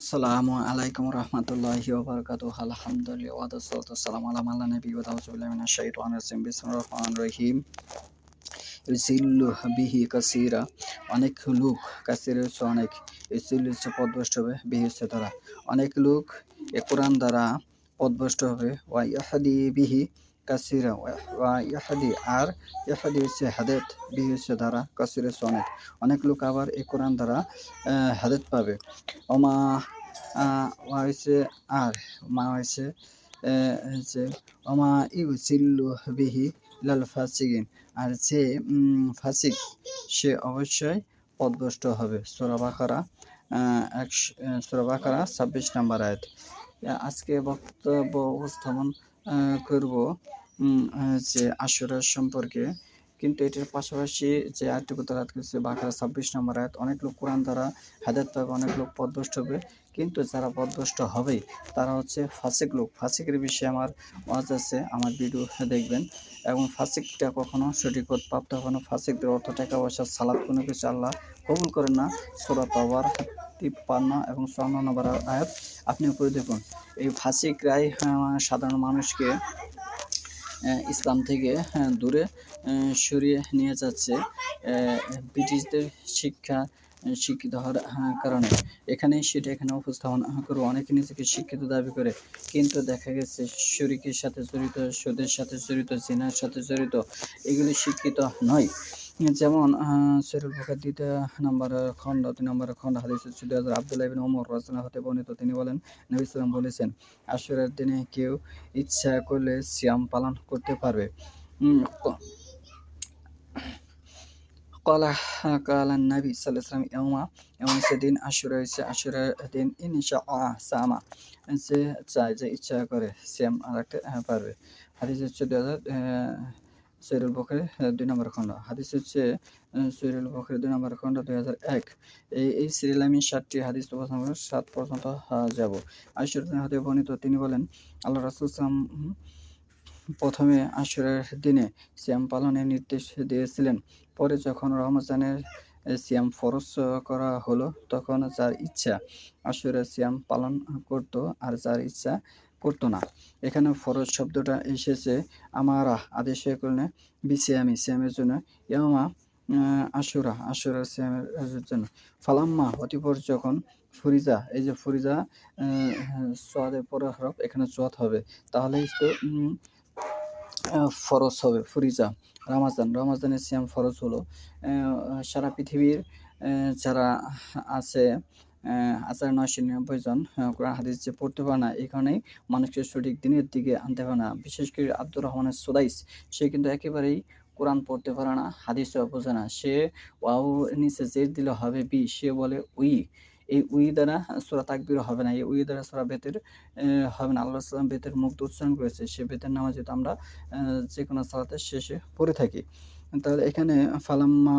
আসসালামু আলাইকুম রহমতুল্লাহি ওয়া বারাকাতুহু আলহামদুলিল্লাহ ওয়া সালাতু ওয়াসসালামু আলা মান লা নাবিয়্যা বা'দাহু আউযু বিল্লাহি মিনাশ শাইতানির রাজিম বিসমিল্লাহির রহমানির রহিম ইউযিল্লু বিহি কাসীরা অনেক লোক কাসীর হচ্ছে অনেক ইউযিল্লু হচ্ছে পথভ্রষ্ট হবে বিহি হচ্ছে দ্বারা অনেক লোক এ কোরআন দ্বারা পথভ্রষ্ট হবে ওয়া ইয়াহদি বিহি কাসীরা ওয়া ইয়াহদি আর ইয়াহদি হচ্ছে হেদায়েত বিহি হচ্ছে দ্বারা কাসীর হচ্ছে অনেক অনেক লোক আবার এই কোরআন দ্বারা হেদায়েত পাবে ওমা ওয়া হইছে আর মা হইছে হচ্ছে ওমা ইউযিল্লু বিহি লাল ফাসিকিন আর যে ফাসিক সে অবশ্যই পথভ্রষ্ট হবে। সূরা বাকারা ২৬ নম্বর আয়াত। আজকে বক্তব্য উপস্থাপন করব যে আশুরা সম্পর্কে, কিন্তু এটার পাশাপাশি যে আয়াতটুকু তেলাওয়াত করেছে বাকারা ২৬ নম্বর আয়াত, অনেক লোক কোরআন দ্বারা হেদায়েত পাবে, অনেক লোক পথভ্রষ্ট হবে, কিন্তু যারা পথভ্রষ্ট হবেই তারা হচ্ছে ফাসিক লোক। ফাসিকের বিষয়ে আমার ওয়াজ আছে, আমার ভিডিও দেখবেন। এবং ফাসিকটা কখনো সঠিক পথ প্রাপ্ত হবে না। ফাসিকদের অর্থ টাকা পয়সা সালাত কোনো কিছু আল্লাহ কবুল করেন না। সূরা তাওবার ৫৩ এবং ৫৪ নম্বর আয়াত আপনি উপরে দেখুন। এই ফাসিকরাই সাধারণ মানুষকে ইসলাম থেকে দূরে সরিয়ে নিয়ে যাচ্ছে ব্রিটিশদের শিক্ষিত হওয়ার কারণে। এখানে উপস্থাপন করবো। অনেকে নিজেকে শিক্ষিত দাবি করে, কিন্তু দেখা গেছে শিরকের সাথে জড়িত, সুদের সাথে জড়িত, জিনার সাথে জড়িত, এগুলি শিক্ষিত নয়। যেমন সহিহুল বুখারী ২ নম্বর খণ্ড ২ নম্বর খণ্ড হাদিসে আব্দুল্লাহ ইবনে ওমর রাদিয়াল্লাহু হতে বর্ণিত, তিনি বলেন, নবী সাল্লাল্লাহু আলাইহি বলেছেন, আশুরার দিনে কেউ ইচ্ছা করলে সিয়াম পালন করতে পারবে। কালা নবী সাল্লাল্লাহু আলাইহি ওয়াসাল্লাম এমন সেদিন আশুরা হচ্ছে আশুরার দিন ইনশাআ সামা, যে চায়, যে ইচ্ছা করে সিয়াম রাখতে পারবে। হাদিস হচ্ছে সহিহুল বুখারী ২ নম্বর খণ্ড। হাদিস হচ্ছে সহিহুল বুখারী ২ নম্বর খণ্ড ২০০১। এই সিরিয়ালে আমি ৭টি হাদিস উপস্থাপন করে ৭ পর্যন্ত যাব। আয়েশা হতে বর্ণিত, তিনি বলেন, আল্লাহ রাসূল প্রথমে আশুরার দিনে সিয়াম পালনের নির্দেশ দিয়েছিলেন। পরে যখন রমজানের সিয়াম ফরজ করা হলো, তখন যার ইচ্ছা আশুরার সিয়াম পালন করত, আর যার ইচ্ছা করত না। এখানে ফরজ শব্দটা এসেছে আমারা আদেশে করলে বিসিয়ামি, সিয়ামের জন্য, ইয়ামা আশুরার সিয়ামের জন্য। ফালাম্মা অতঃপর যখন ফরিজা, এই যে ফরিজা সোয়াদের পরের হরফ, এখানে চোয়াত হবে, তাহলেই তো ফরজ হবে। ফরিজা রমাজানের সিয়াম ফরজ হলো। সারা পৃথিবীর যারা আছে ১৯৯৯ জন কোরআন হাদিস যে পড়তে পারে না, এই কারণেই মানুষকে সঠিক দিনের দিকে আনতে পারে না। বিশেষ করে আব্দুর রহমানের সুদাইস, সে কিন্তু একেবারেই কোরআন পড়তে পারে না, হাদিসও বোঝে না। সে ওয়াও নিচে জের দিলে হবে বি, সে বলে উই। এই উই দ্বারা সূরা তাকবীর হবে না, এই উই দ্বারা সূরা বেতের হবে না। আল্লাহ সাল্লাম বেতের মুক্ত উচ্চারণ করেছে, সে বেতের নামাজ যেহেতু আমরা যেকোনো সালাতের শেষে পড়ে থাকি। তাহলে এখানে ফালাম্মা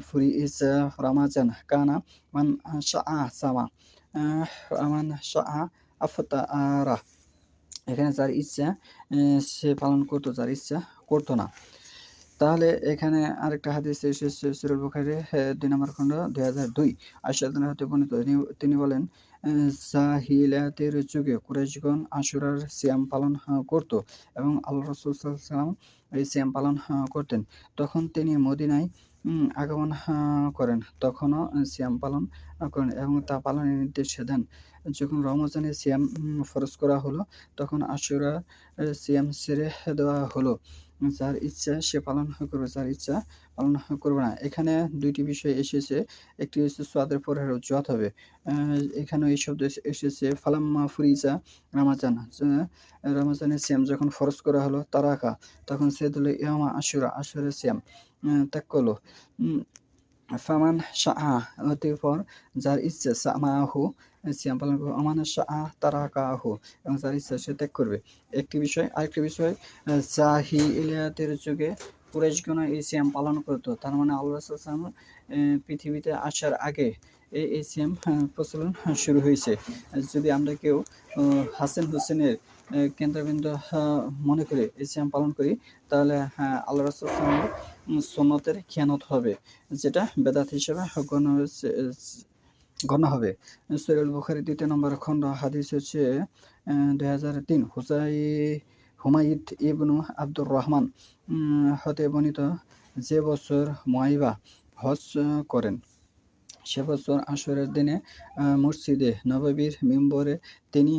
ফুরিজা রামাজান কানা মান শাআ সামা মান শাআ আফতারা। এখানে যার ইচ্ছা সে পালন করতো, যার ইচ্ছা করতো না। তাহলে এখানে আরেকটা হাদিস এসেছে সহিহুল বুখারী ২ নম্বর খণ্ড ২০০২। আয়েশা রাদিয়াল্লাহু হতে বর্ণিত, তিনি বলেন, জাহিলিয়াতের যুগে কুরাইশগণ আশুরার সিয়াম পালন করত এবং আল্লাহ রাসূল সাল্লাল্লাহু আলাইহি ওয়াসাল্লাম এই সিয়াম পালন করতেন। তখন তিনি মদিনায় আগমন করেন, তখনও সিয়াম পালন করেন এবং তা পালনের নির্দেশ দেন। যখন রমজানের সিয়াম ফরজ করা হলো, তখন আশুরার সিয়াম ছেড়ে দেওয়া হলো। যার ইচ্ছা সে পালন করবে, যার ইচ্ছা পালন করবে না। এখানে ২টি বিষয় এসেছে, একটি হচ্ছে সোয়াদের পরে জোয়াত হবে। এখানেও এই শব্দ এসেছে ফালাম্মা ফুরিজা রমাজানের সিয়াম যখন ফরজ করা হলো, তারাকা, তখন সে দিল ইয়ামা আশুরার সিয়াম ত্যাগ করলো। ফামান শাআ, অতঃপর যার ইচ্ছা সামাহু সিয়াম পালন করবে, আমান শাআ তারাকাহু, এবং যার ইচ্ছা সে ত্যাগ করবে। একটি বিষয়। আরেকটি বিষয়, জাহিলিয়াতের যুগে কুরাইশগণ এই সিয়াম পালন করত। তার মানে আল্লাহ রাসূল সাল্লাল্লাহু আলাইহি ওয়াসাল্লাম পৃথিবীতে আসার আগে এই সিয়াম প্রচলন শুরু হয়েছে। যদি আমরা কেউ হাসান হুসেনের কেন্দ্রবিন্দু মনে করে এই সিয়াম পালন করি, তাহলে আল্লাহ রাসূল সাল্লাল্লাহু আলাইহি ওয়াসাল্লামের সুন্নতের খিয়ানত হবে, যেটা বেদাত হিসেবে গণ্য গণ্য হবে। সহিহুল বুখারী ২য় নম্বর খণ্ড হাদিস হচ্ছে ২০০৩ হুমায়দ ইবনু আব্দুর রহমান হতে বর্ণিত, যে বছর মুয়াইবা হজ করেন সে বছর আশুরার দিনে মসজিদে নববীর মিম্বরে তিনি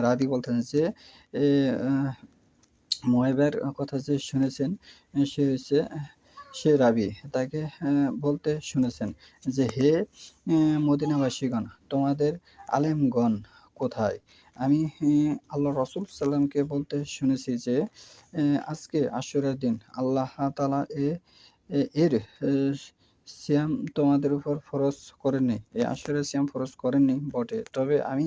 রাবি বলতেন যে মুয়াইবার কথা যে শুনেছেন সে রাবি তাকে বলতে শুনেছেন যে, হে মদিনাবাসীগণ, তোমাদের আলেমগণ কোথায়? আমি আল্লাহ রসুল সাল্লামকে বলতে শুনেছি যে আজকে আশুরার দিন আল্লাহ তাআলা এর সিয়াম তোমাদের উপর ফরজ করেননি, এই আশুরার সিয়াম ফরজ করেননি বটে, তবে আমি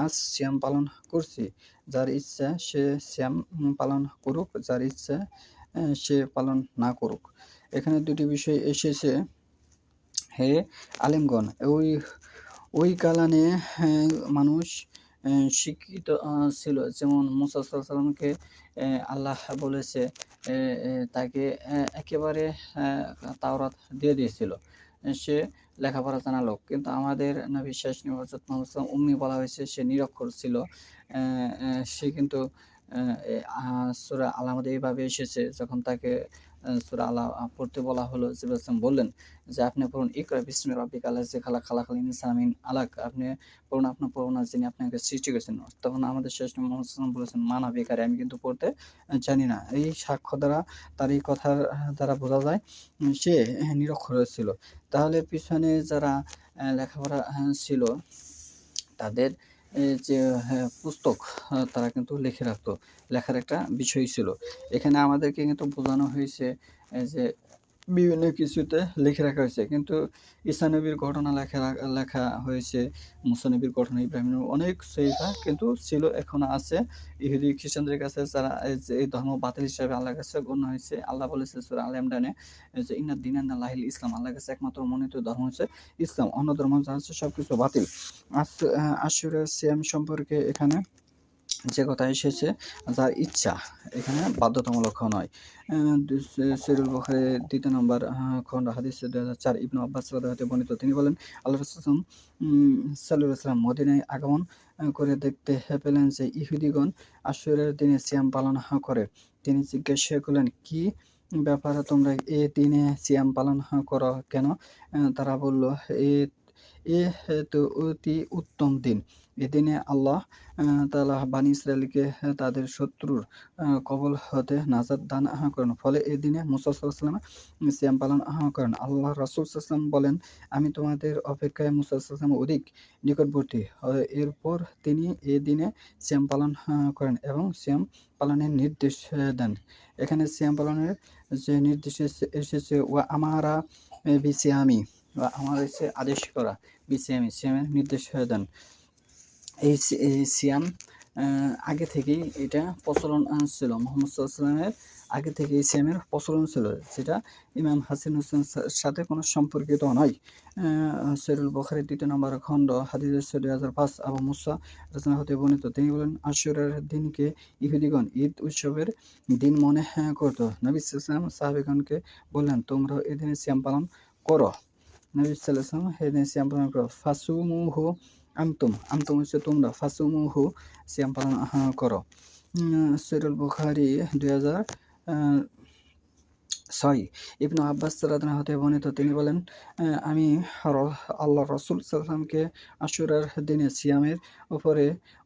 আজ সিয়াম পালন করছি। যার ইচ্ছা সে সিয়াম পালন করুক, যার ইচ্ছা সে পালন না করুক। এখানে দুটি বিষয় এসেছে। হে আলেমগণ, ওই কালানে মানুষ শিক্ষিত ছিল, যেমন মুসা সাল্লাল্লাহু আলাইহি সাল্লামকে আল্লাহ বলেছে, তাকে একেবারে তাওরাত দিয়ে দিয়েছিল, সে লেখাপড়া জানা লোক। কিন্তু আমাদের নবী শেষ নবী হযরত মুহাম্মদ সাল্লাল্লাহু আলাইহি ওয়াসাল্লাম উম্মি বলা হয়েছে, সে নিরক্ষর ছিল। সে কিন্তু সূরা আল মধ্যে এইভাবে এসেছে, যখন তাকে সূরা আল পড়তে বলা হলো, জিবরাইল আলাইহিস সালাম বললেন যে, আপনি পড়ুন ইকরা বিসমি রাব্বিকা আল্লাযী খালাক, খালাকাল ইনসানা মিন আলাক, আপনি পড়ুন আপনার প্রভুর যিনি আপনাকে সৃষ্টি করেছেন। তখন আমাদের শেষ নবী মুহাম্মদ সাল্লাল্লাহু আলাইহি ওয়াসাল্লাম বলেছেন, মানা বেকারি, আমি কিন্তু পড়তে জানি না। এই সাক্ষ্য দ্বারা, তার এই কথার দ্বারা বোঝা যায় সে নিরক্ষর ছিল। তাহলে পিছনে যারা লেখাপড়া ছিল, তাদের যে পুস্তক তারা কিন্তু লিখে রাখতো, লেখার একটা বিষয় ছিল। এখানে আমাদেরকে কিন্তু বোঝানো হয়েছে যে বিভিন্ন কিছুতে লিখে রাখা হয়েছে, কিন্তু ঈসা নবীর ঘটনা লেখা হয়েছে, মুসা নবীর ঘটনা, ইব্রাহিম নবীর অনেক সহিফা কিন্তু ছিল, এখনো আছে ইহুদি খ্রিস্টানদের কাছে, যারা এই ধর্ম বাতিল হিসাবে আল্লাহর কাছে গণ্য হয়েছে। আল্লাহ বলেছে সূরা আল ইমরানে যে, ইন্না দীনা ইনদাল্লাহিল ইসলাম, আল্লাহর কাছে একমাত্র মনোনীত ধর্ম হচ্ছে ইসলাম, অন্য ধর্ম যা আছে সবকিছু বাতিল। আশুরা সিয়াম সম্পর্কে এখানে যে কথা এসেছে, যার ইচ্ছা, এখানে বাধ্যতামূলক নয়। সহিহুল বুখারী ২য় নম্বর খণ্ড হাদিস ২০০৪ ইবনু আব্বাস রাদিয়াল্লাহু হতে বর্ণিত, তিনি বলেন, আল্লাহ রাসূল সাল্লাল্লাহু আলাইহি ওয়াসাল্লাম মদিনায় আগমন করে দেখতে পেলেন যে ইহুদিগণ আশুরার দিনে সিয়াম পালন করে। তিনি জিজ্ঞাসা করলেন, কি ব্যাপার, তোমরা এ দিনে সিয়াম পালন করো কেন? তারা বলল, এ তো অতি উত্তম দিন। এদিনে আল্লাহ তাআলা বানী ইসরাঈলকে তাদের শত্রুর কবল হতে নাজাত দান করেন। ফলে এদিনে মুসা সাল্লাল্লাহু আলাইহি ওয়াসাল্লাম সিয়াম পালন করেন। আল্লাহ রাসূল সাল্লাল্লাহু আলাইহি ওয়াসাল্লাম বলেন, আমি তোমাদের অপেক্ষায় মুসা সাল্লাল্লাহু আলাইহি ওয়াসাল্লাম অধিক নিকটবর্তী। এরপর তিনি এ দিনে সিয়াম পালন করেন এবং সিয়াম পালনের নির্দেশ দেন। এখানে সিয়াম পালনের যে নির্দেশ এসেছে, ওয়া আমারা বিসিয়ামি, বা আমার হচ্ছে আদেশ করা, বিসিয়ামি, সিয়ামের নির্দেশ দেন। এই সিয়াম আগে থেকেই এটা প্রচলন ছিল, মুহাম্মদ সাল্লাল্লাহু আলাইহি ওয়াসাল্লামের আগে থেকেই সিয়ামের প্রচলন ছিল, যেটা ইমাম হাসান হোসেনের সাথে কোনো সম্পর্কিত নয়। সহিহুল বুখারী ২য় নম্বর খণ্ড হাদিস ২০০৫ আবু মুসা রাদিয়াল্লাহু হতে বর্ণিত, তিনি বলেন, আশুরার দিনকে ইহুদিগণ ঈদ উৎসবের দিন মনে করত। নবী সাল্লাল্লাহু আলাইহি ওয়াসাল্লাম সাহাবাগণকে বললেন, তোমরাও এদিনে সিয়াম পালন করো। নবী সাল্লাল্লাহু আলাইহি ওয়াসাল্লাম এদিনে সিয়াম পালন করো। ফাসুমুহু আনতুম হচ্ছে তোমরা, ফাসুমুহু সিয়াম পালন করো। সহিহুল বুখারী ২০০৬ ইবনু আব্বাস রাদিয়াল্লাহু হতে বর্ণিত, তিনি বলেন, আমি আল্লাহ রাসূল সাল্লাল্লাহু আলাইহি ওয়াসাল্লামকে আশুরার দিনে সিয়ামের উপরে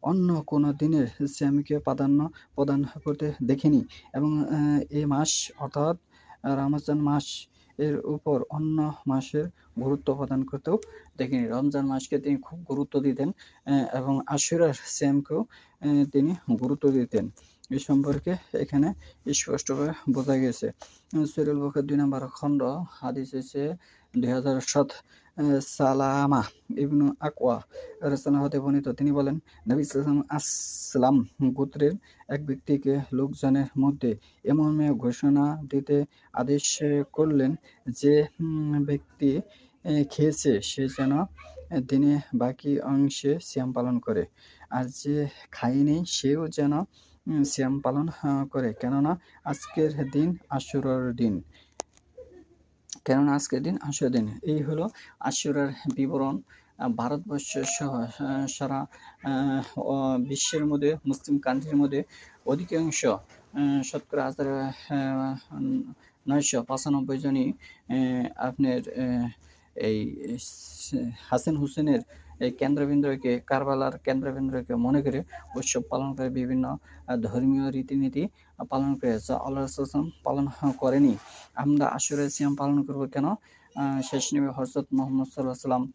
অন্য কোনো দিনের সিয়ামকে প্রাধান্য প্রদান করতে দেখিনি, এবং এই মাস অর্থাৎ রমজান মাস এর উপর অন্য মাসের গুরুত্ব প্রদান করতেও দেখিনি। রমজান মাসকে তিনি খুব গুরুত্ব দিতেন এবং আশুরার সিয়ামকেও তিনি গুরুত্ব দিতেন। এই সম্পর্কে এখানে স্পষ্টভাবে বোঝা গেছে। সহিহুল বুখারী ২ নম্বর খণ্ড হাদিস হচ্ছে ২০০৭ সালামা ইবনু আকওয়া রাদিয়াল্লাহু হতে বর্ণিত, তিনি বলেন, নবী সাল্লাল্লাহু আলাইহি ওয়াসাল্লাম আসলাম গোত্রের এক ব্যক্তিকে লোকজনের মধ্যে এ মর্মে ঘোষণা দিতে আদেশ করলেন যে, ব্যক্তি খেয়েছে সে যেন দিনে বাকি অংশে সিয়াম পালন করে, আর যে খায়নি সেও যেন সিয়াম পালন করে, কেননা আজকের দিন আশুরার দিন। কেননা আজকের দিন আশুরার দিন। এই হলো আশুরার বিবরণ। ভারতবর্ষ সহ সারা আ অ বিশ্বের মধ্যে মুসলিম কান্ট্রির মধ্যে অধিকাংশ শতকরা ৯৯৫ জনই আপনার এই হাসান হুসেনের এই কেন্দ্রবিন্দুকে কারবালার কেন্দ্রবিন্দুকে মনে করে উৎসব পালন করে, বিভিন্ন ধর্মীয় রীতিনীতি পালন করে। যা আল্লাহ রাসূল পালন করেনি। আমরা আশুরার সিয়াম পালন করব কেন? শেষ নবী হযরত মুহাম্মদ সাল্লাল্লাহু আলাইহি ওয়াসাল্লাম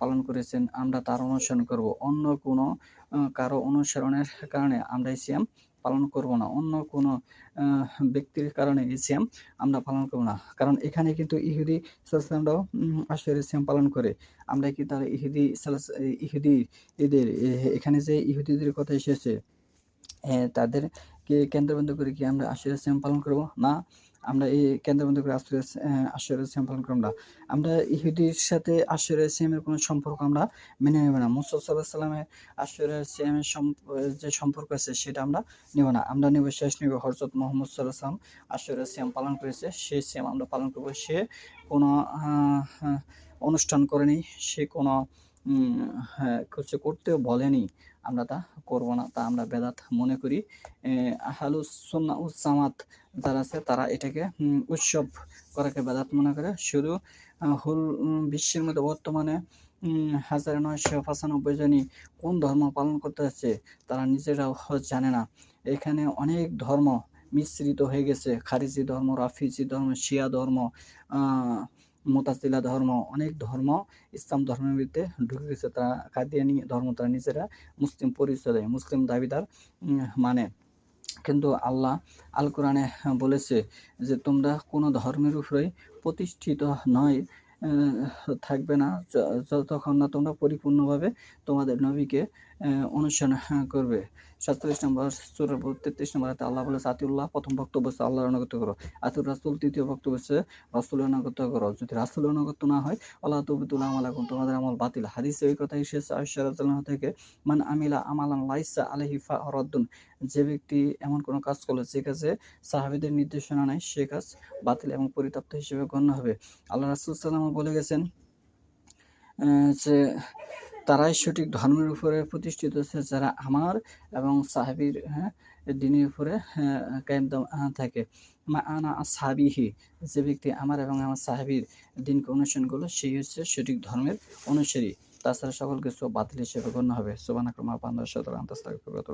পালন করেছেন। আমরা তার অনুসরণ করব। অন্য কোনো কারো অনুসরণের কারণে আমরা এই সিয়াম পালন করব না। অন্য কোনো আ ব্যক্তির কারণে এই সিয়াম আমরা পালন করব না। কারণ এখানে কিন্তু ইহুদি সালাসিলামরাও আশুরার সিয়াম পালন করে। আমরা কি তাহলে ইহুদিদের এখানে যে ইহুদিদের কথা এসেছে, তাদেরকে কেন্দ্রবিন্দু করে কি আমরা আশুরা সিয়াম পালন করব? না, আমরা এই কেন্দ্রবিন্দু করে আশুরা সিয়াম পালন করব না। আমরা ইহুদির সাথে আশুরা সিয়ামের কোনো সম্পর্ক আমরা মেনে নেব না। মুসা সাল্লাল্লাহু আলাইহি ওয়াসাল্লামের আশুরা সিয়ামের যে সম্পর্ক আছে সেটা আমরা নেব না। আমরা নেব শেষ নবী হযরত মুহাম্মদ সাল্লাল্লাহু আলাইহি ওয়াসাল্লাম আশুরা সিয়াম পালন করেছে, সেই সিয়াম আমরা পালন করব। সে কোনো অনুষ্ঠান করেনি, সে কোনো কিছু করতেও বলেনি। আমরা তা করব না। তা আমরা বেদাত মনে করি। আহলুস সুন্নাহ ওয়াস জামাত যারা আছে তারা এটাকে উৎসব করাকে বেদাত মনে করে। শুধু বিশ্বের মধ্যে বর্তমানে ১৯৯৫ জনই কোন ধর্ম পালন করতেছে তারা নিজেরাও জানে না। এখানে অনেক ধর্ম মিশ্রিত হয়ে গেছে। খারিজি ধর্ম, রাফিজি ধর্ম, শিয়া ধর্ম, আ মুতাজিলা ধর্ম, অনেক ধর্ম ইসলাম ধর্মের ভিতরে ঢুকে গেছে। তারা কাদিয়ানী ধর্ম তারা নিজেরা মুসলিম পরিচয় দেয়, মুসলিম দাবিদার মানে। কিন্তু আল্লাহ আল কোরআনে বলেছে যে তোমরা কোনো ধর্মের উপরেই প্রতিষ্ঠিত নয় থাকবে না যতক্ষণ না তোমরা পরিপূর্ণভাবে তোমাদের নবীকে অনুসরণ করবে। ৪৭ নম্বর সূরার ৩৩ নম্বর আয়াতে আল্লাহ বলেছে, আতিউল্লাহ প্রথম বক্তব্য হচ্ছে আল্লাহর আনুগত্য করো। আতিউর রাসূল দ্বিতীয় বক্তব্য হচ্ছে রাসূলের আনুগত্য করো। যদি রাসূলের আনুগত্য না হয় ওয়ালা তুবতিলু আমালাকুম, তোমাদের আমল বাতিল। হাদিসে এই কথা এসেছে আয়েশা রাদিয়াল্লাহু আনহা থেকে, মান আমিলা আমালান লাইসা আলাইহি ফাহুয়া, যে ব্যক্তি এমন কোনো কাজ করলো যে কাজে সাহাবীদের নির্দেশনা নাই, সে কাজ বাতিল এবং পরিত্যক্ত হিসেবে গণ্য হবে। আল্লাহ রাসূল সাল্লাল্লাহু আলাইহি ওয়াসাল্লাম বলে গেছেন যে তারাই সঠিক ধর্মের উপরে প্রতিষ্ঠিত হচ্ছে যারা আমার এবং সাহাবীর দ্বীনের উপরে কায়েম থাকে। মা আনা আসহাবিহি, যে ব্যক্তি আমার এবং আমার সাহাবীর দ্বীনকে অনুসরণ করলো সেই হচ্ছে সঠিক ধর্মের অনুসারী। তাছাড়া সকল কিছু বাতিল হিসেবে গণ্য হবে। সুবহানাকা আল্লাহুম্মা ওয়া বিহামদিকা আশহাদু আল্লা ইলাহা ইল্লা আনতা আস্তাগফিরুকা ওয়া আতুবু ইলাইক।